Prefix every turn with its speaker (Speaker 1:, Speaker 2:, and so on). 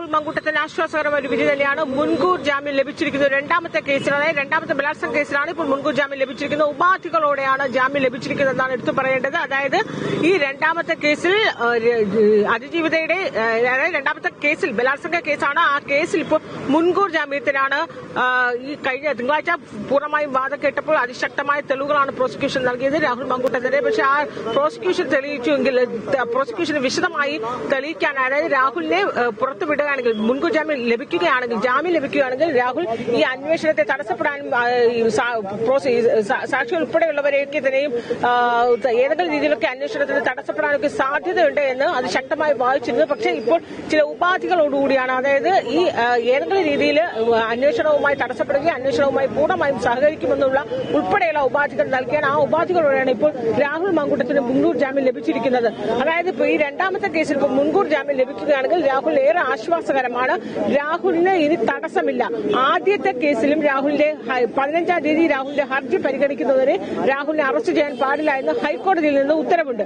Speaker 1: രാഹുൽ മങ്കൂട്ടത്തിന് ആശ്വാസകരമായ ഒരു വിധി തന്നെയാണ്. മുൻകൂർ ജാമ്യം ലഭിച്ചിരിക്കുന്നത് രണ്ടാമത്തെ കേസിലാണ്, രണ്ടാമത്തെ ബലാത്സംഗ കേസിലാണ് ഇപ്പോൾ മുൻകൂർ ജാമ്യം ലഭിച്ചിരിക്കുന്നത്. ഉപാധികളോടെയാണ് ജാമ്യം ലഭിച്ചിരിക്കുന്നതെന്നാണ് എടുത്തു പറയേണ്ടത്. അതായത് ഈ രണ്ടാമത്തെ കേസിൽ അതിജീവിതയുടെ അതായത് രണ്ടാമത്തെ കേസിൽ ബലാത്സംഗ കേസാണ്. ആ കേസിൽ ഇപ്പോൾ മുൻകൂർ ജാമ്യത്തിനാണ് ഈ കഴിഞ്ഞ തിങ്കളാഴ്ച പൂർണ്ണമായും വാദം കേട്ടപ്പോൾ അതിശക്തമായ തെളിവുകളാണ് പ്രോസിക്യൂഷൻ നൽകിയത് രാഹുൽ മങ്കൂട്ടത്തിനെതിരെ. പക്ഷേ ആ പ്രോസിക്യൂഷൻ തെളിയിച്ചുവെങ്കിൽ പ്രോസിക്യൂഷന് വിശദമായി തെളിയിക്കാൻ, അതായത് രാഹുലിനെ പുറത്തുവിടുകയാണെങ്കിൽ, മുൻകൂർ ജാമ്യം ലഭിക്കുകയാണെങ്കിൽ രാഹുൽ ഈ അന്വേഷണത്തെ തടസ്സപ്പെടാനും സാക്ഷികൾ ഉൾപ്പെടെയുള്ളവരെയൊക്കെ തന്നെയും ഏതെങ്കിലും രീതിയിലൊക്കെ അന്വേഷണത്തിന് തടസ്സപ്പെടാനൊക്കെ സാധ്യതയുണ്ട് എന്ന് അത് ശക്തമായി വായിച്ചിരുന്നു. പക്ഷേ ഇപ്പോൾ ചില ഉപാധികളോടുകൂടിയാണ്, അതായത് ഈ ഏതെങ്കിലും രീതിയിൽ അന്വേഷണവുമായി തടസ്സപ്പെടുകയും അന്വേഷണവുമായി പൂർണ്ണമായും സഹകരിക്കുമെന്നുള്ള ഉൾപ്പെടെയുള്ള ഉപാധികൾ നൽകിയാണ്. ആ ഉപാധികളോടെയാണ് ഇപ്പോൾ രാഹുൽ മങ്കൂട്ടത്തിന് മുൻകൂർ ജാമ്യം ലഭിച്ചിരിക്കുന്നത്. അതായത് ഇപ്പോൾ ഈ രണ്ടാമത്തെ കേസിൽ ഇപ്പോൾ മുൻകൂർ ജാമ്യം ലഭിക്കുകയാണെങ്കിൽ രാഹുൽ ഏറെ ആശ്വാസകരമാണ്. രാഹുലിന് ഇനി തടസ്സമില്ല. ആദ്യത്തെ കേസിലും രാഹുലിന്റെ 15-ാം തീയതി രാഹുലിന്റെ ഹർജി പരിഗണിക്കുന്നവരെ രാഹുലിനെ അറസ്റ്റ് ചെയ്യാൻ പാടില്ല എന്ന് ഹൈക്കോടതിയിൽ നിന്ന് ഉത്തരവുണ്ട്.